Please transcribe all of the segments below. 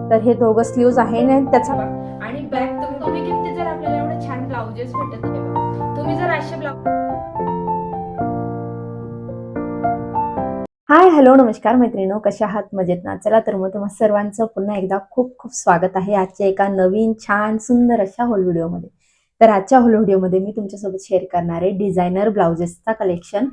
तर हे दोघं स्लीव्ज आहे ना त्याचा आणि बॅक तुम्ही कमी किमतीत जर आपल्याला एवढे छान ब्लाउजेस भेटत आहे बघा, तुम्ही जर असे ब्लाउज हाय हॅलो नमस्कार मैत्रिणींनो, कशा आहात? मजेत ना? चला तर मग तुम्हा सर्वांचं पुन्हा एकदा खूप खूप स्वागत आहे आजच्या एका नवीन छान सुंदर अशा होल व्हिडिओमध्ये. तर आजच्या होल व्हिडिओमध्ये मी तुमच्यासोबत शेअर करणार आहे डिझायनर ब्लाउजेसचा कलेक्शन,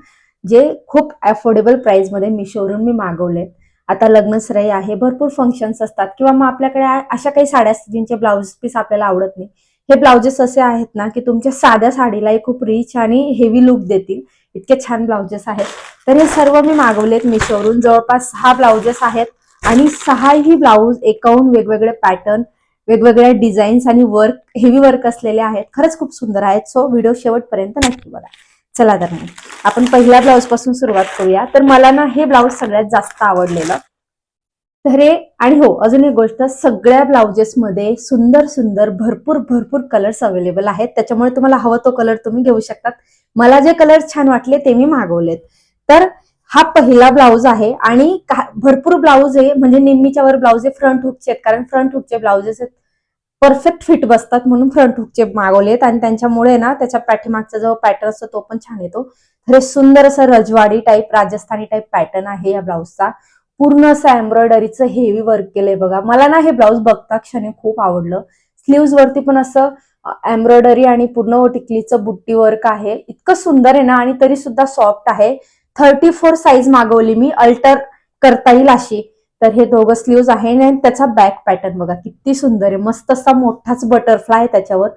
जे खूप अफोर्डेबल प्राइसमध्ये मिशोवरून मी मागवले. आता लग्नसराई आहे, भरपूर फंक्शन्स असतात किंवा मग आपल्याकडे अशा काही साड्या असतात जिंचे ब्लाउज पीस आपल्याला आवडत नाही. हे ब्लाउजेस असे आहेत ना की तुमच्या साध्या साडीलाही खूप रिच आणि हेवी लुक देतील, इतके छान ब्लाउजेस आहेत. तर हे सर्व मी मागवलेत मिशोवरून. जवळपास 6 ब्लाउजेस आहेत आणि 6ही ब्लाउज एकाहून वेगवेगळे पॅटर्न, वेगवेगळ्या डिझाईन्स आणि वर्क, हेवी वर्क असलेले आहेत. खरंच खूप सुंदर आहेत. सो व्हिडिओ शेवटपर्यंत नक्की बघा. चला तर मग आपण पहिल्या ब्लाउज पासून सुरुवात करूया. तर मला ना हे ब्लाउज सगळ्यात जास्त आवडलेलं. तर हे आणि हो, अजून एक गोष्ट, सगळ्या ब्लाउजेस मध्ये सुंदर सुंदर भरपूर भरपूर कलर्स अवेलेबल आहेत. त्याच्यामुळे तुम्हाला हवं तो कलर तुम्ही घेऊ शकतात. मला जे कलर छान वाटले ते मी मागवलेत. तर हा पहिला ब्लाउज आहे आणि भरपूर ब्लाउज आहे, म्हणजे निम्मीच्या वर ब्लाउज आहे फ्रंट हुकचे आहेत, कारण फ्रंट हुकचे ब्लाउजेस आहेत परफेक्ट फिट बसतात म्हणून फ्रंट हुकचे मागवलेत. आणि त्यांच्यामुळे ना त्याच्या पाठीमागचा जो पॅटर्न असतो तो पण छान येतो. तर हे सुंदर असं रजवाडी टाईप, राजस्थानी टाईप पॅटर्न आहे या ब्लाउजचा. पूर्ण असं एम्ब्रॉयडरीचं हेवी वर्क केलंय बघा. मला ना हे ब्लाउज बघता क्षणी खूप आवडलं. स्लीव्ज वरती पण असं एम्ब्रॉयडरी आणि पूर्ण टिकलीचं बुट्टी वर्क आहे. इतकं सुंदर आहे ना, आणि तरी सुद्धा सॉफ्ट आहे. 34 साईज मागवली मी, अल्टर करता येईल अशी. तर हे दोघं स्लीव्ज आहे आणि त्याचा बॅक पॅटर्न बघा किती सुंदर आहे. मस्त असा मोठाच बटरफ्लाय आहे त्याच्यावर.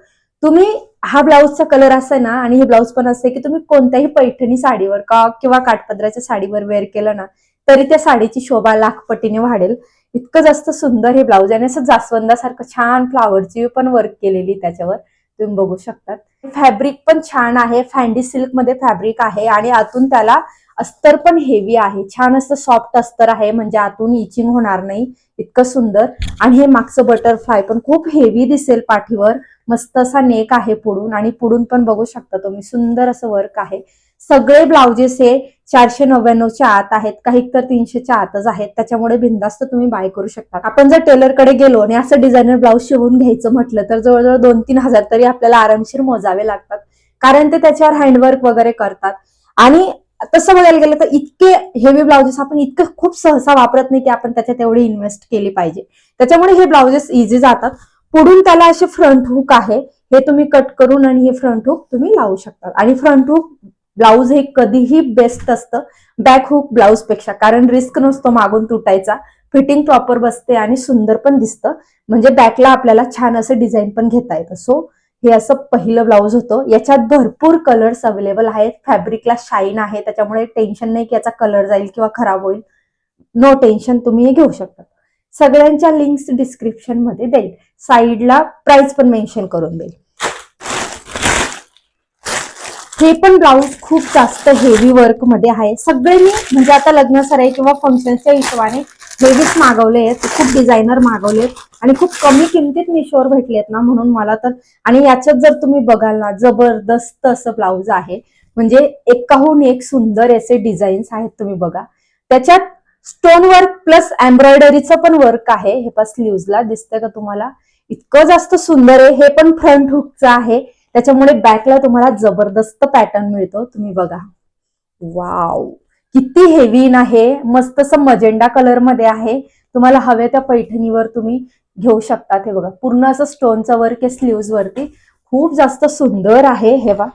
तुम्ही हा ब्लाउजचा कलर असा ना, आणि हे ब्लाउज पण असते की तुम्ही कोणत्याही पैठणी साडीवर किंवा काठपदराच्या साडीवर वेअर केलं ना, तरी त्या साडीची शोभा लाख पटीने वाढेल. इतकं जास्त सुंदर हे ब्लाउज आहे. असं जास्वंदासारखं छान फ्लावरची पण वर्क केलेली त्याच्यावर तुम्ही बघू शकता. फॅब्रिक पण छान आहे, फॅन्डी सिल्क मध्ये फॅब्रिक आहे आणि आतून त्याला अस्तर पण हेवी आहे. छान असं सॉफ्ट अस्तर आहे, म्हणजे आतून इचिंग होणार नाही, इतकं सुंदर. आणि हे मागचं बटरफ्लाय पण खूप हेवी दिसेल पाठीवर. मस्त असा नेक आहे पुढून, आणि पुढून पण बघू शकता तुम्ही सुंदर असं वर्क आहे. सगळे ब्लाउजेस हे 499च्या आत आहेत, काही तर 300च्या आतच आहेत. त्याच्यामुळे बिनधास्त तुम्ही बाय करू शकता. आपण जर टेलरकडे गेलो आणि असं डिझायनर ब्लाउज शिवून घ्यायचं म्हटलं तर जवळजवळ 2-3 हजार तरी आपल्याला आरामशीर मोजावे लागतात, कारण ते त्याच्यावर हँडवर्क वगैरे करतात. आणि तसं बघायला गेलं तर इतके हेवी ब्लाउजेस आपण इतकं खूप सहसा वापरत नाही की आपण त्याच्यात एवढी इन्व्हेस्ट केली पाहिजे. त्याच्यामुळे हे ब्लाउजेस इझी जातात. पुढून त्याला असे फ्रंट हुक आहे, हे तुम्ही कट करून आणि हे फ्रंट हुक तुम्ही लावू शकता. आणि फ्रंट हुक ब्लाउज हे कधीही बेस्ट असतं बॅक हुक ब्लाउज पेक्षा, कारण रिस्क नसतो मागून तुटायचा. फिटिंग प्रॉपर बसते आणि सुंदर पण दिसतं, म्हणजे बॅकला आपल्याला छान असं डिझाईन पण घेता येतं. सो हे असं पहिलं ब्लाउज होतं. याच्यात भरपूर कलर्स अवेलेबल आहेत. फॅब्रिकला शाईन आहे, त्याच्यामुळे टेन्शन नाही की याचा कलर जाईल किंवा खराब होईल. नो टेन्शन, तुम्ही हे घेऊ शकता. सगळ्यांच्या लिंक्स डिस्क्रिप्शन मध्ये देईल. साईडला प्राइस पण मेन्शन करून देईल. हे पण ब्लाउज खूप जास्त हेवी वर्क मध्ये आहे. सगळे मी म्हणजे आता लग्न सराई किंवा फंक्शनच्या हिशोबाने हेवीच मागवले आहेत, खूप डिझायनर मागवलेत आणि खूप कमी किमतीत मिशोवर भेटलेत ना, म्हणून मला तर. आणि याच्यात जर तुम्ही बघाल ना, जबरदस्त असं ब्लाउज आहे, म्हणजे एकाहून एक सुंदर असे डिझाईन्स आहेत. तुम्ही बघा, त्याच्यात स्टोन वर्क प्लस एम्ब्रॉयडरीचं पण वर्क आहे. हे पण स्लीव्हजला दिसतंय का तुम्हाला? इतकं जास्त सुंदर आहे. हे पण फ्रंट हुकचं आहे, त्याच्यामुळे बॅकला तुम्हाला जबरदस्त पॅटर्न मिळतो. तुम्ही बघा, वाव किती हेवी आहे. मस्त असं मजेंडा कलर मध्ये आहे. तुम्हाला हव्या त्या पैठणीवर तुम्ही घेऊ शकता. हे बघा, पूर्ण असं स्टोनचं वर्क आहे स्लीव्ज वरती, खूप जास्त सुंदर आहे. हे बघा,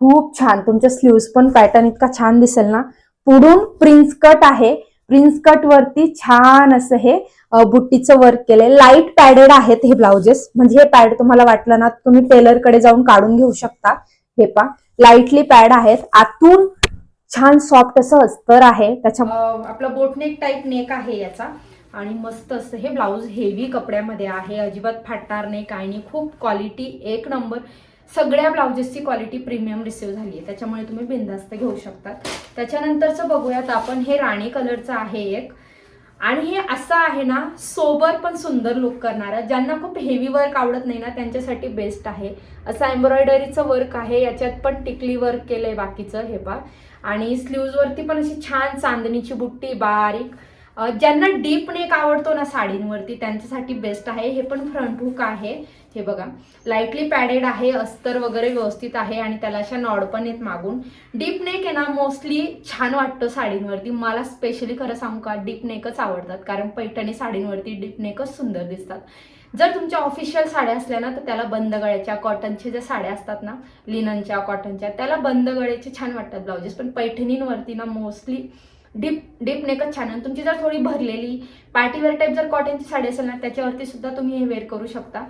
खूप छान. तुमच्या स्लीव्ज पण पॅटर्न इतका छान दिसेल ना. पुढून प्रिन्स कट आहे, प्रिन्स कट वरती छान असं हे बुट्टीचं वर्क केलंय. लाईट पॅडेड आहेत हे ब्लाउजेस, म्हणजे हे पॅड तुम्हाला वाटलं ना तुम्ही टेलरकडे जाऊन काढून घेऊ शकता. हे पा लाईटली पॅड आहेत. आतून छान सॉफ्ट असं अस्तर आहे. त्याच्या आपलं बोटनेक टाईप नेक आहे याचा. आणि मस्त असं हे ब्लाऊज हेवी कपड्यामध्ये आहे, अजिबात फाटणार नाही, काही नाही. खूप क्वालिटी एक नंबर. सगळ्या ब्लाउजेसची क्वालिटी प्रीमियम रिसीव्ह झाली आहे, त्याच्यामुळे तुम्ही बिनधास्त घेऊ शकता. त्याच्यानंतरचं बघूयात आपण. हे राणी कलरचं आहे एक, आणि हे असं आहे ना, सोबर पण सुंदर लुक करणारा. ज्यांना खूप हेवी वर्क आवडत नाही ना, त्यांच्यासाठी बेस्ट आहे. असं एम्ब्रॉयडरीचं वर्क आहे, याच्यात पण टिकली वर्क केलंय बाकीचं. हे पा, आणि स्लीव्ज वरती पण अशी छान चांदणीची बुट्टी बारीक, ज्यांना डीप नेक आवडतो ना साडींवरती त्यांच्यासाठी बेस्ट आहे. हे पण फ्रंट हुक आहे, हे बघा लाईटली पॅडेड आहे, अस्तर वगैरे व्यवस्थित आहे आणि त्याला अशा नॉड पण आहेत मागून. डीप नेक आहे ना मोस्टली छान वाटतं साडींवरती. मला स्पेशली खरं सांगू का डीप नेकच आवडतात, कारण पैठणी साडींवरती डीप नेकच सुंदर दिसतात. जर तुमच्या ऑफिशियल साड्या असल्या ना तर त्याला बंद गळ्याच्या कॉटनच्या ज्या साड्या असतात ना लिननच्या कॉटनच्या त्याला बंद गळ्याचे छान वाटतात ब्लाउजेस, पण पैठणींवरती ना मोस्टली डीप नेकच छान. आणि तुमची जर थोडी भरलेली पार्टीवेअर टाईप जर कॉटनची साडी असेल ना त्याच्यावरती सुद्धा तुम्ही हे वेअर करू शकता.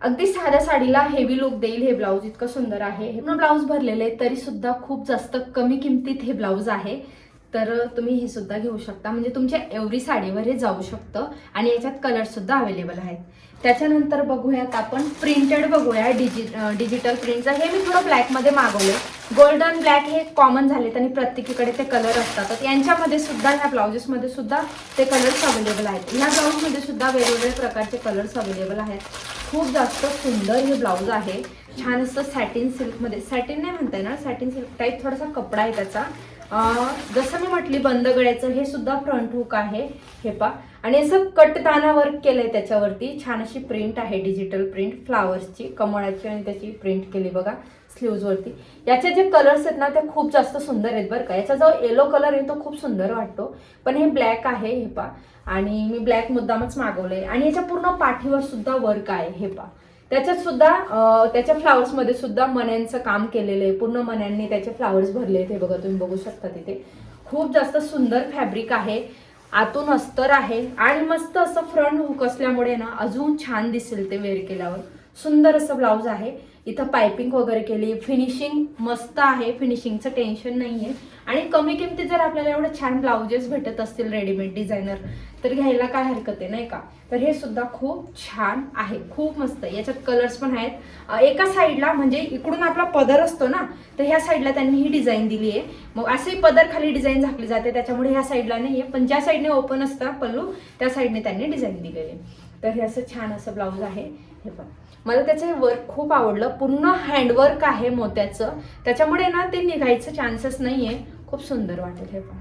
अगदी साध्या साडीला हेवी लुक देईल हे ब्लाऊज. इतकं सुंदर आहे. हे ब्लाऊज भरलेले तरी सुद्धा खूप जास्त कमी किमतीत हे ब्लाऊज आहे, तर तुम्ही हे सुद्धा घेऊ शकता. म्हणजे तुमच्या एव्हरी साडीवर हे जाऊ शकतं आणि याच्यात कलर सुद्धा अवेलेबल आहेत. त्याच्यानंतर बघूयात आपण प्रिंटेड बघूया डिजिटल प्रिंटचं. हे मी थोडं ब्लॅकमध्ये मागवले. गोल्डन ब्लॅक हे कॉमन झालेत आणि प्रत्येकीकडे ते कलर असतात. यांच्यामध्ये सुद्धा ह्या ब्लाउजेसमध्ये सुद्धा ते कलर्स अवेलेबल आहेत. ह्या ब्लाऊजमध्ये सुद्धा वेगवेगळे प्रकारचे कलर्स अवेलेबल आहेत. खूप जास्त सुंदर हे ब्लाऊज आहे. छान असं सॅटिन सिल्कमध्ये, सॅटिन नाही म्हणता येणार, सॅटिन सिल्क टाईप थोडासा कपडा आहे त्याचा. जसं मी म्हटली बंद गळ्याचं हे सुद्धा फ्रंट हुक आहे, हे पा. आणि असं कटदाना वर्क केलंय त्याच्यावरती. छान अशी प्रिंट आहे, डिजिटल प्रिंट फ्लावर्सची, कमळाची आणि त्याची प्रिंट केली बघा स्लीव्जवरती. याचे जे कलर्स आहेत ना ते खूप जास्त सुंदर आहेत बरं का. याचा जो येलो कलर आहे तो खूप सुंदर वाटतो, पण हे ब्लॅक आहे हे पा. आणि मी ब्लॅक मुद्दामच मागवलंय. आणि याच्या पूर्ण पाठीवर सुद्धा वर्क आहे हे पा. त्याच्यात सुद्धा त्याच्या फ्लावर्समध्ये सुद्धा मण्यांचं काम केलेलं आहे. पूर्ण मण्यांनी त्याचे फ्लावर्स भरले आहेत, हे बघा तुम्ही बघू शकता तिथे. खूप जास्त सुंदर फॅब्रिक आहे. आतून अस्तर आहे आणि मस्त असं फ्रंट हुक असल्यामुळे ना अजून छान दिसेल ते वेअर केल्यावर. सुंदर असं ब्लाऊज आहे. इथं पायपिंग वगैरे केली, फिनिशिंग मस्त आहे, फिनिशिंगचं टेन्शन नाही आहे. आणि कमी किमतीत जर आपल्याला एवढे छान ब्लाउजेस भेटत असतील रेडीमेड डिझायनर तर घ्यायला काय हरकत आहे नाही का. तर हे सुद्धा खूप छान आहे, खूप मस्त. याच्यात कलर्स पण आहेत. एका साईडला म्हणजे इकडून आपला पदर असतो ना तर ह्या साईडला त्यांनी ही डिझाईन दिली आहे. मग असे पदर खाली डिझाईन झाकली जाते त्याच्यामुळे ह्या साईडला नाही आहे, पण ज्या साईडने ओपन असतं पल्लू त्या साईडने त्यांनी डिझाईन दिलेली आहे. तर हे असं छान असं ब्लाऊज आहे हे पण. मला त्याचे वर्क खूप आवडलं. पूर्ण हँडवर्क आहे मोत्याचं, त्याच्यामुळे ना ते निघायचं चान्सेस नाही आहे. खूप सुंदर वाटेल हे पण.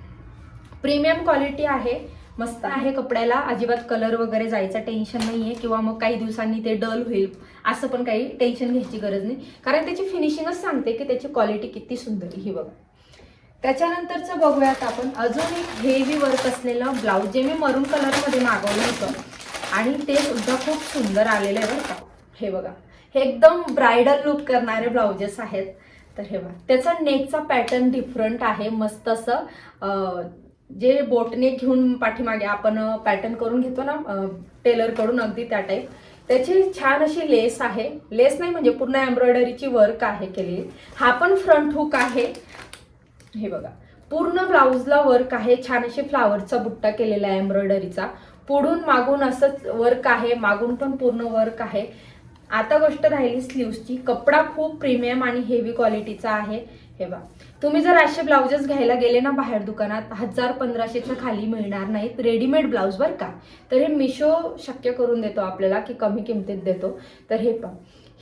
प्रीमियम क्वालिटी आहे, मस्त आहे. कपड्याला अजिबात कलर वगैरे जायचं टेन्शन नाही आहे, किंवा मग काही दिवसांनी ते डल होईल असं पण काही टेन्शन घ्यायची गरज नाही, कारण त्याची फिनिशिंगच सांगते की त्याची क्वालिटी किती सुंदर ही बघा. त्याच्यानंतरचं बघूयात आपण अजून एक हेवी वर्क असलेलं ब्लाऊज, जे मी मरून कलरमध्ये मागवलं होतं आणि ते सुद्धा खूप सुंदर आलेलं आहे बरं का. हे बघा, हे एकदम ब्रायडल लुक करणारे ब्लाउजेस आहेत. तर हे बघा, त्याचा नेकचा पॅटर्न डिफरंट आहे. मस्त असं जे बोटनेक घेऊन पाठीमागे आपण पॅटर्न करून घेतो ना टेलरकडून, अगदी त्या टाईप. त्याची छान अशी लेस आहे. लेस नाही म्हणजे पूर्ण एम्ब्रॉयडरीची वर्क आहे केलेली. हा पण फ्रंट हुक आहे. हे बघा, पूर्ण ब्लाऊजला वर्क आहे. छान अशी फ्लावरचा बुट्टा केलेला आहे एम्ब्रॉयडरीचा. पुढून मागून असंच वर्क आहे, मागून पण पूर्ण वर्क आहे. आता गोष्ट राहिली स्लीव्सची. कपडा खूप प्रीमियम आणि हेवी क्वालिटीचा आहे. हे बघा, तुम्ही जर असे ब्लाउजेस घ्यायला गेले ना बाहेर दुकानात 1000-1500च्या खाली मिळणार नाहीत रेडीमेड ब्लाऊज बरं का. तर हे मिशो शक्य करून देतो आपल्याला की कमी किमतीत देतो. तर हे पहा,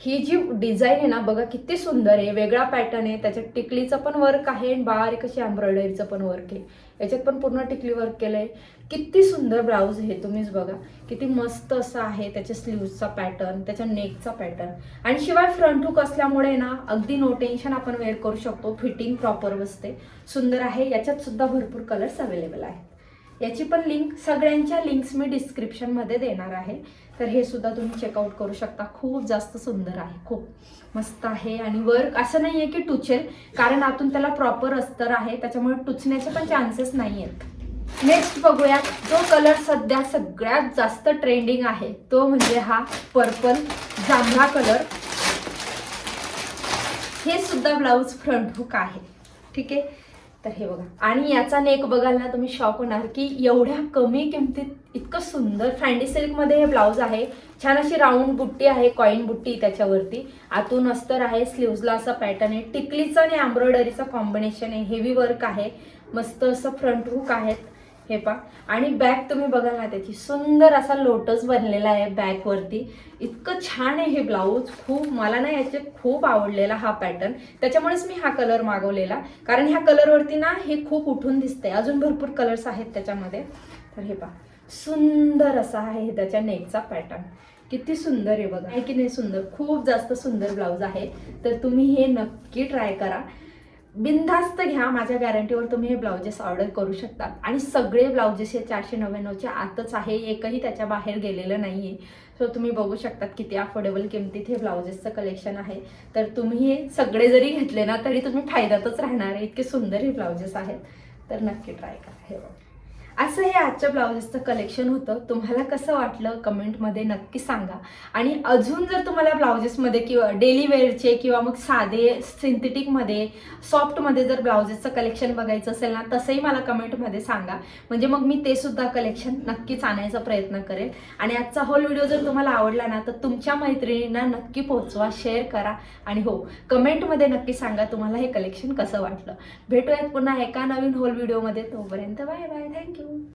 ही जी डिझाईन आहे ना बघा किती सुंदर आहे. वेगळा पॅटर्न आहे. त्याच्यात टिकलीचं पण वर्क आहे आणि बारीक अशी एम्ब्रॉयडरीचं पण वर्क आहे. याच्यात पण पूर्ण टिकली वर्क केलंय. किती सुंदर ब्लाऊज आहे, तुम्हीच बघा किती मस्त असं आहे. त्याच्या स्लीव्सचा पॅटर्न, त्याच्या नेकचा पॅटर्न, आणि शिवाय फ्रंट हुक असल्यामुळे ना अगदी नो टेन्शन आपण वेअर करू शकतो. फिटिंग प्रॉपर बसते, सुंदर आहे. याच्यात सुद्धा भरपूर कलर्स अवेलेबल आहेत. याची पण लिंक, सगळ्यांच्या लिंक्स मी डिस्क्रिप्शनमध्ये देणार आहे. तर हे सुद्धा तुम्ही चेकआउट करू शकता. खूप जास्त सुंदर आहे, खूप मस्त आहे. आणि वर्क असं नाही आहे की टुचेल, कारण आतून त्याला प्रॉपर अस्तर आहे, त्याच्यामुळे टुचण्याचे पण चान्सेस नाही आहेत. नेक्स्ट बघूया, जो कलर सध्या सगळ्यात जास्त ट्रेंडिंग आहे तो म्हणजे हा पर्पल जांभळा कलर. हे सुद्धा ब्लाऊज फ्रंट हुक आहे, ठीक आहे. तर हे बघा, आणि याचा नेक बघाल ना तुम्ही शॉक होणार की एवढ्या कमी किमतीत इतकं सुंदर. फॅन्डी सिल्कमध्ये हे ब्लाऊज आहे. छान अशी राऊंड बुट्टी आहे, कॉईन बुट्टी त्याच्यावरती. आतून अस्तर आहे, स्लीव्सला असा पॅटर्न आहे. टिकलीचं आणि एम्ब्रॉयडरीचं कॉम्बिनेशन आहे. हेवी वर्क आहे. मस्त असं फ्रंट हुक आहेत हे पा. आणि बॅक तुम्ही बघाल ना त्याची सुंदर असा लोटस बनलेला आहे बॅकवरती. इतकं छान आहे हे ब्लाऊज. खूप मला ना याचे खूप आवडलेला हा पॅटर्न, त्याच्यामुळेच मी हा कलर मागवलेला, कारण ह्या कलरवरती ना हे खूप उठून दिसते. अजून भरपूर कलर्स आहेत त्याच्यामध्ये. तर हे पहा, सुंदर असा आहे त्याच्या नेकचा पॅटर्न. किती सुंदर आहे बघा, आहे की नाही सुंदर? खूप जास्त सुंदर ब्लाऊज आहे. तर तुम्ही हे नक्की ट्राय करा, बिनधास्त घ्या. माझ्या गॅरंटीवर तुम्ही हे ब्लाउजेस ऑर्डर करू शकता. आणि सगळे ब्लाउजेस हे 499च्या आतच आहे, एकही त्याच्या बाहेर गेलेलं नाही आहे. सो तुम्ही बघू शकतात किती अफोर्डेबल किमतीत हे ब्लाउजेसचं कलेक्शन आहे. तर तुम्ही हे सगळे जरी घेतले ना तरी तुम्ही फायद्यातच राहणार आहे. इतके सुंदर हे ब्लाउजेस आहेत. तर नक्की ट्राय करा. हे बघा, असं हे आजच्या ब्लाउजेसचं कलेक्शन होतं. तुम्हाला कसं वाटलं कमेंटमध्ये नक्की सांगा. आणि अजून जर तुम्हाला ब्लाउजेसमध्ये किंवा डेली वेअरचे किंवा मग साधे सिंथेटिकमध्ये सॉफ्टमध्ये जर ब्लाउजेसचं कलेक्शन बघायचं असेल ना, तसंही मला कमेंटमध्ये सांगा. म्हणजे मग मी ते सुद्धा कलेक्शन नक्कीच आणायचा प्रयत्न करेल. आणि आजचा होल व्हिडिओ जर तुम्हाला आवडला ना तर तुमच्या मैत्रिणींना नक्की पोहोचवा, शेअर करा. आणि हो, कमेंटमध्ये नक्की सांगा तुम्हाला हे कलेक्शन कसं वाटलं. भेटूयात पुन्हा एका नवीन होल व्हिडिओमध्ये. तोपर्यंत बाय बाय, थँक्यू.